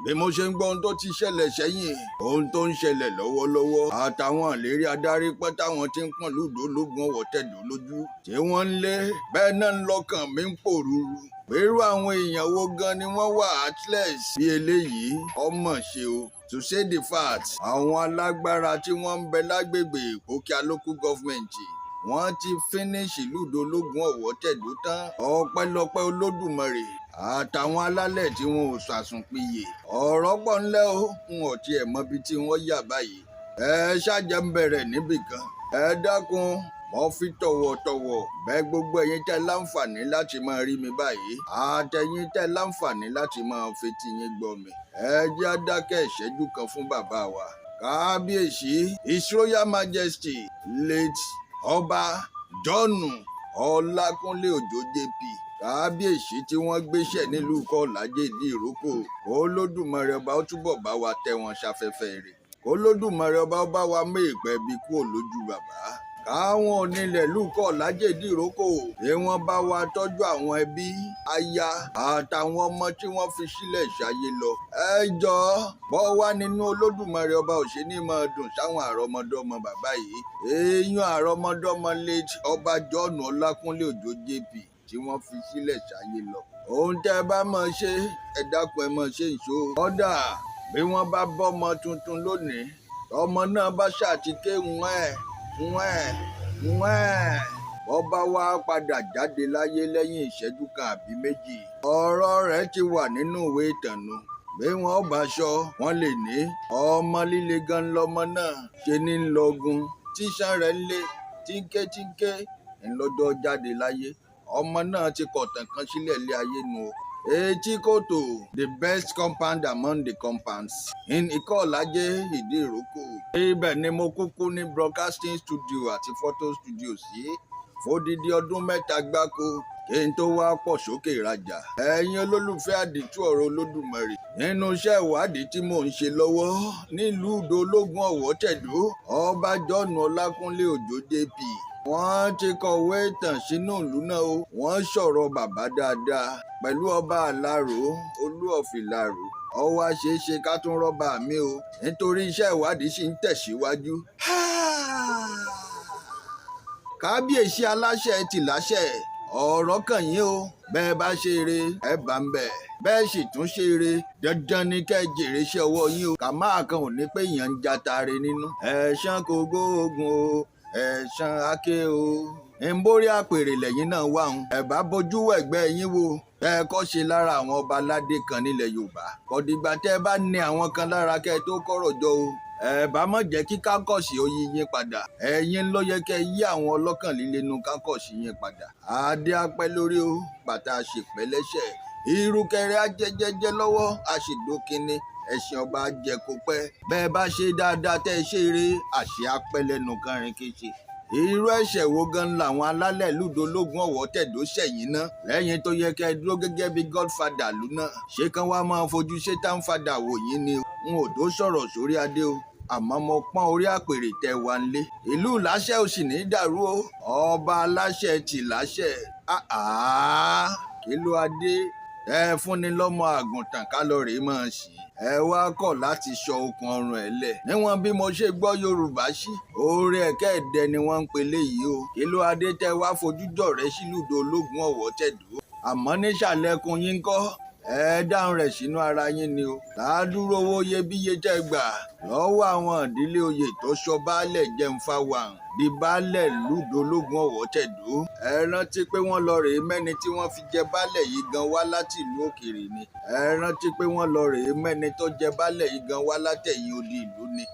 bí mo ṣe ń gbọ́ ohun tó ti ṣẹlẹ̀ sẹ́yìn ohun tó ń ṣẹlẹ̀ lọ́wọ́lọ́wọ́ àtàwọn ìlérí adarí pẹ́ táwọn ti ń pọ̀n lùdó ológun ọ̀wọ̀ tẹ̀dó lójú tí wọ́n ń lé bẹ́ẹ̀ náà ń lọ́kàn mi ń pòrúurú pẹ̀lú àwọn èèyàn wo gan ni wọ́n wà atlas bí eléyìí ọmọ ṣe o. To say the fact àwọn alágbára tí wọ́n ń bẹ lágbègbè Ìpókíà local government wọ́n ti finish lùdó ológun ọ̀wọ̀ tẹ̀dó tán ọpẹ́lọpẹ́ Olódùmarè àtàwọn alálẹ̀ tí wọn ò ṣàsùnpìyè ọ̀rọ̀ pọ̀ ńlẹ́ o n ò tiẹ̀ mọbi tí wọ́n yà báyìí ẹ ṣáàjẹ́ ń bẹ̀rẹ̀ níbìkan ẹ dákun mo fi tọ̀wọ̀tọ̀wọ̀ bẹ̀ gbogbo ẹ̀yin tẹ́ láǹfààní láti máa rí mi báyìí àtẹ̀yin tẹ́ láǹfààní láti máa fetí yín gbọ́ mi ẹ jẹ́ á dákẹ́ ìṣẹ́jú kan fún bàbá wa kábíyèsí His Royal Majesty late Ọba John Ọlákúnlé Òjó JP kábíyèsí tí wọ́n gbéṣẹ́ nílùú Kọ́làjé ìdí ìrókò Olódùmarè ọba ó túbọ̀ bá wa tẹ́ wọn sáfẹ́fẹ́ rẹ̀ Olódùmarè ọba ó bá wa mú ìpẹ́ bí kúrò lójú bàbá káwọn onílẹ̀ lùkọ́ lájèdí ìrókò tí wọ́n bá wa tọ́jú àwọn ẹbí aya àtàwọn ọmọ tí wọ́n fi sílẹ̀ ṣayé lọ. ẹ jọ̀ọ́ bọ́ wá nínú Olódùmarè ọba òṣèní máa dùn sáwọn àrọ́mọdọ́mọ bàbá yìí èèyàn àrọ́mọdọ́mọ late Ọba John Ọlákúnlé Òjó JP tí wọ́n fi sílẹ̀ ṣayé lọ. ohun tẹ́ ẹ bá máa ṣe ẹ dákun ẹ máa ṣe ìṣó. kódà bí wọ́n bá bọ́mọ tuntun lónìí ọmọ náà bá ṣàtìké wọ́n bá wá padà jáde láyé lẹ́yìn ìṣẹ́jú kan àbí méjì ọ̀rọ̀ rẹ̀ ti wà nínú ìwé ìtànù bí wọ́n bá sọ wọ́n lè ní ọmọ líle gan lọmọ náà ṣe ní lọ́gùn tíṣàn rẹ̀ lé tíńké ńlọ́jọ́ jáde láyé ọmọ náà ti kọ̀tàn kan sílẹ̀ lé ayé nu o. Etí Kòtò the best compound among the compounds in Ìkọ́làjé ìdí ìrókò. ibẹ̀ ni mo kúkú ní broadcasting studio àti photo studio sí fódìdí ọdún 3 gbáko kí n tó wá pọ̀ sókè ìrajà. ẹ̀yin olólùfẹ́ àdìtú ọ̀rọ̀ Olódùmarè nínú iṣẹ́ ìwádìí tí mò ń ṣe lọ́wọ́ nílùú Ìdó ológun ọ̀wọ̀ tẹ̀dó Ọba John Ọlákúnlé Òjó JP wọ́n ti kọ̀wé ìtàn sínú ìlú náà o. wọ́n sọ̀rọ̀ bàbá dáadáa pẹ̀lú ọba àlárò Olú of Ìlaró ọwọ́ àṣeéṣe ká tún rọ́bà mi o nítorí iṣẹ́ ìwádìí ṣì ń tẹ̀síwájú. kábíyèsí aláṣẹ ti láṣẹ ọ̀rọ̀ kàn yín o bẹ́ẹ̀ bá ṣe eré ẹ bá ń bẹ̀ bẹ́ẹ̀ sì tún ṣe eré dandan ni kẹ́ ẹ jèrè iṣẹ́ ọwọ́ yín o. kàmá kan ò ní pé èèyàn ń jatare nínú. ẹ̀san kò gbóògùn o ẹ̀san ake o ìborí àpèrè lẹ́yìn náà wà ń ẹ̀ bá bójú ẹ̀gbẹ́ yín wo ẹ kọ́ ṣe lára àwọn ọba aládé kan nílẹ̀ Yorùbá kọ̀dìgbà tẹ́ ẹ bá ní àwọn kan lára kẹ́ ẹ tó kọ́rọ̀ jọ o ẹ bá mọ̀ jẹ́ kí kákọ̀sí ó yí yín padà ẹ̀yin ló yẹ kẹ́ yí àwọn ọlọ́kàn líle nu kákọ̀sí yín padà adé apẹ́ lórí o bàtà àṣepẹ́ lẹ́sẹ̀ ìrùkẹ̀rẹ̀ ajẹjẹjẹ lọ́wọ́ àṣìdókínní ẹ̀sìn ọba ajẹkópẹ́ bẹ́ẹ̀ bá ṣe dáadáa tẹ́ ẹ ṣe eré àṣẹ apẹ́ lẹ́nu kánrin kéṣe irú ẹ̀ṣẹ̀ wo gan làwọn alálẹ̀ lùdó ológun ọ̀wọ̀ tẹ̀dó ṣẹ̀yìn náà lẹ́yìn tó yẹ kẹ́ ẹ dúró gẹ́gẹ́ bí godfather lù náà ṣé kán wá máa fojú ṣetán fada wò yín ni n ò tó sọ̀rọ̀ sórí adé o àmọ́ mo pọ́n orí àpèrè tẹ́ wá ń lé ìlú láṣẹ ò sì ní dàrú o ọba aláṣẹ ti láṣẹ kí ló adé ẹ fúnni lọ́mọ àgùntàn kálọ̀rì máa ṣì ẹ wá kọ̀ láti sọ okùn ọrùn ẹ̀ lẹ̀ níwọ̀n bí mo ṣe gbọ́ Yorùbá sí oore ẹ̀kẹ́ ẹ̀dẹ ni wọ́n ń pelé yìí o kí ló adé tẹ́ wá fojú jọ̀rẹ́ sílùdó ológun ọ̀wọ̀ tẹ̀dó àmọ́ nísàlẹ̀kùn yín kọ́ ẹ dáhùn rẹ̀ sínú ara yín ni o ládùúró owó iyebíye tẹ́ gbà lọ́wọ́ àwọn ìdílé oyè tó sọ baálẹ̀ jẹun fáwọn di baálẹ̀ lùdó ológun ọ̀wọ̀ tẹ̀dó ẹ rántí pé wọ́n lọ rèé mẹ́ni tí wọ́n fi jẹ baálẹ̀ yìí gan wá láti ìlú òkèèrè ni ẹ rántí pé wọ́n lọ rèé mẹ́ni tó jẹ baálẹ̀ yìí gan wá látẹ̀yìn odi ìlú ni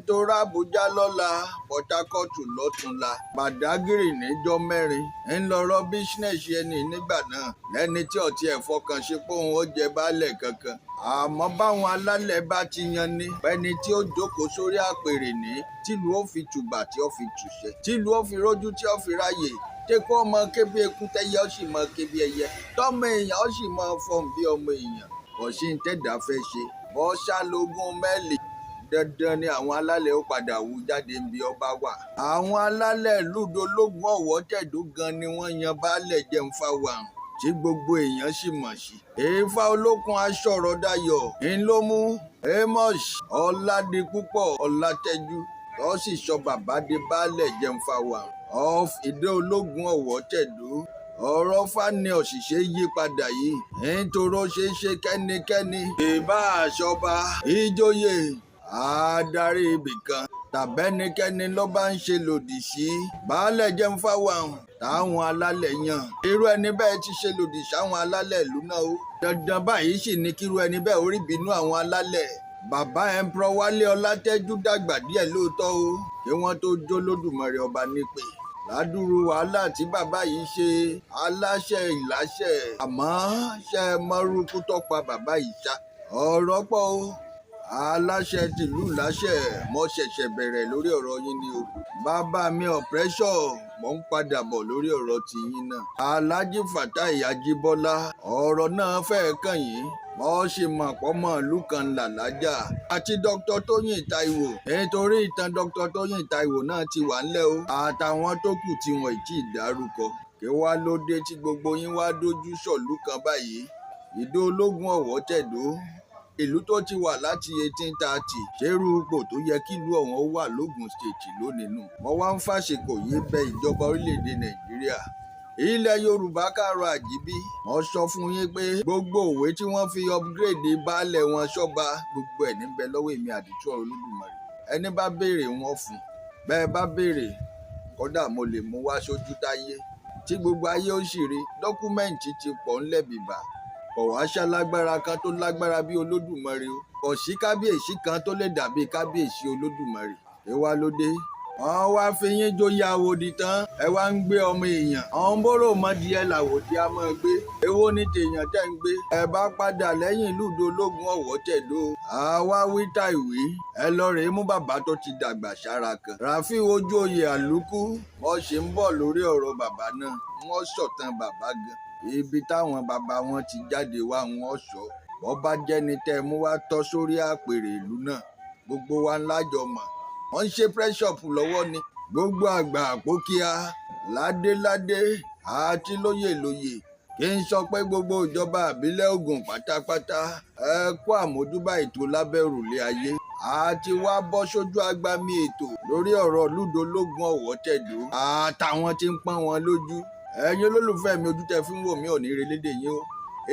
torí Àbújá lọ́la Port Harcourt lọ́túnla Badagry níjọ́ 4 ńlọrọ̀ bísínẹ́sì ẹni nígbà náà lẹ́ni tí ọ̀tí ẹ̀ fọkàn ṣe pé òun ó jẹ baálẹ̀ kankan àmọ́ báwọn alálẹ̀ bá ti yan ni pẹ́ni tí ó jókòó sórí àpèrè ní tìlú ó fi tùbà tí ó fi tùṣẹ́ tìlú ó fi rójú tí ó fi ráyè tẹ́kọ̀ ọmọ kébí ekún tẹ́yẹ ó sì mọ kébí ẹyẹ tọ́mọ èèyàn ó sì mọ fọ́n bí ọmọ èèyàn kò sí ní tẹ́dà fẹ́ ṣe bọ́ ṣálógún mẹ́lì dandan ni àwọn alálẹ̀ ó padà wú jáde níbi ọba wà. àwọn alálẹ̀ lùdó ológun ọ̀wọ̀ tẹ̀dó gan ni wọ́n yan baálẹ̀ jẹun fáwọn tí gbogbo èèyàn sì mọ̀ sí. Ifá olókun aṣọ̀rọ̀ dayọ̀ ń ló mú Amos Ọládipúpọ̀ Ọlátẹ́jú tó sì sọ bàbá di baálẹ̀ Jemfawa of Ìdó Ológun Ọ̀wọ̀ Tẹ̀dó. Ọ̀rọ̀ Fáni òṣìṣẹ́ yí padà yìí nítorí ó ṣeé ṣe kẹ́nikẹ́ni ìbá àṣọba ìjòyè adarí ibìkan tàbẹ́nikẹ́ni ló bá ń ṣe lòdì sí baálẹ̀ Jemfawa táwọn alálẹ̀ yàn. Irú ẹni bẹ́ẹ̀ ti ṣe lòdì sáwọn alálẹ̀ ìlú náà o. Dandan báyìí sì ni kírú ẹni bẹ́ẹ̀ orí bínú àwọn alálẹ̀. Bàbá Emperor Wálé Ọlátẹ́jú dàgbà díẹ̀ lóòótọ́ o kí wọ́n tó jó lódùmarè ọba nípè. Ládùúrú wàhálà tí bàbá yìí ṣe aláṣẹ ìláṣẹ àmọ́ ṣe mọ́rúkú tọ́pa bàbá yìí ṣá. Ọ̀rọ̀ pọ̀ o aláṣẹ tìlú láṣẹ mo ṣẹ̀ṣẹ̀ bẹ̀rẹ̀ lórí ọ̀rọ̀ yín ni o. Bàbá mi ọ̀pẹ́ṣọ̀ mo ń padà bọ̀ lórí ọ̀rọ̀ tiyín náà. Alhaji Fatai Ajíbọ́lá ọ̀rọ̀ náà fẹ́ẹ́ kàn yín mo ṣe mọ̀ pọ́mọ́ ìlú kan làlájà àti Dr. Tóyìn Táíwò nítorí ìtàn Dr. Tóyìn Táíwò náà ti wà ńlẹ̀ o àtàwọn tó kù tí wọn ì tí ì dárúkọ. Kí wá ló dé tí gbogbo yín wá dojú sọ̀lú kan báyìí? Ìdó Ológun Ọ̀wọ̀ Tẹ̀dó ìlú tó ti wà láti 1830 ṣerú ipò tó yẹ kí ìlú ọ̀hún wà lógùn stéètì lónìí nù. mo wá ń fàṣekò yìí bẹ ìjọba orílẹ̀-èdè Nàìjíríà ilẹ̀ Yorùbá káàrọ̀ àjíbí. wọ́n sọ fún yín pé gbogbo òwe tí wọ́n fi upgrade baálẹ̀ wọn ṣọ́ba gbogbo ẹ̀ níbẹ̀ lọ́wọ́ èmi àdìtú Olódùmarè. ẹni bá béèrè wọn fún bẹ́ẹ̀ bá béèrè kódà mo lè mú wá sójú táyé tí gbogbo ayé ó sì rí. dọ́kúmẹ́ǹtì ti pọ̀ ńlẹ̀ bìbà kò wá ṣalágbára kan tó lágbára bí Olódùmarè o. kò sí kábíyèsí kan tó lè dàbí kábíyèsí Olódùmarè. ẹ wá ló dé wọ́n wá fi yín jóyè àwòdì tán ẹ wá ń gbé ọmọ èèyàn. àwọn bóró mọ́dìẹ làwòdì á máa gbé. èwo ni tèèyàn tẹ́ ń gbé. ẹ bá padà lẹ́yìn ìlú Ìdó Ológun Ọ̀wọ̀ Tẹ̀dó. àwa wí ta ìwé ẹ lọ rèé mú bàbá tó ti dàgbà sára kan. Ràfíù Ojóoyè Àlùkù wọ́n ṣe ń bọ̀ lórí ọ̀rọ̀ bàbá náà. wọ́n sọ̀tàn bàbá gan ibi táwọn bàbá wọn ti jáde wá wọn sọ. wọ́n bá jẹ́ni tẹ́ mú wá tọ́ sórí àpèrè ìlú náà gbogbo wa ńlá jọ mọ̀. wọ́n ń ṣe prẹ́ṣọ̀pù lọ́wọ́ ni. gbogbo àgbà àpókíá ládéládé àti lóyèlóyè kí n sọ pé gbogbo ìjọba àbílẹ̀ Ògùn pátápátá ẹ kú àmójúbà ètò lábẹ́ òrùlé ayé àti wá bọ́ sójú agbami ètò lórí ọ̀rọ̀ Ìdó Ológun Ọ̀wọ̀ Tẹ̀dó àtàwọn tí ń pọ́n wọn lójú. ẹ̀yin olólùfẹ́ mi ojú tẹ́ fi ń wò mí ò ní relédè yín o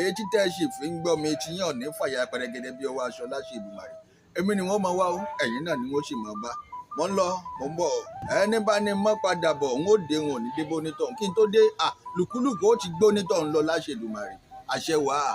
etí tẹ́ sì fi ń gbọ́ mi etí yín ò ní fàyà pẹrẹgẹdẹ bí ọwọ́ aṣọ láṣẹ Èdùmàrè. èmi ni wọ́n máa wá o ẹ̀yin náà ni wọ́n sì máa bá. mo ń lọ mo ń bọ̀ ẹni bá ní mọ́ padà bọ̀ n ó dé wọn ò ní dé bónítọ̀ kí n tó dé lùkúlùkù ó ti gbónítọ̀ ń lọ láṣẹ Èdùmàrè àṣẹ wàá.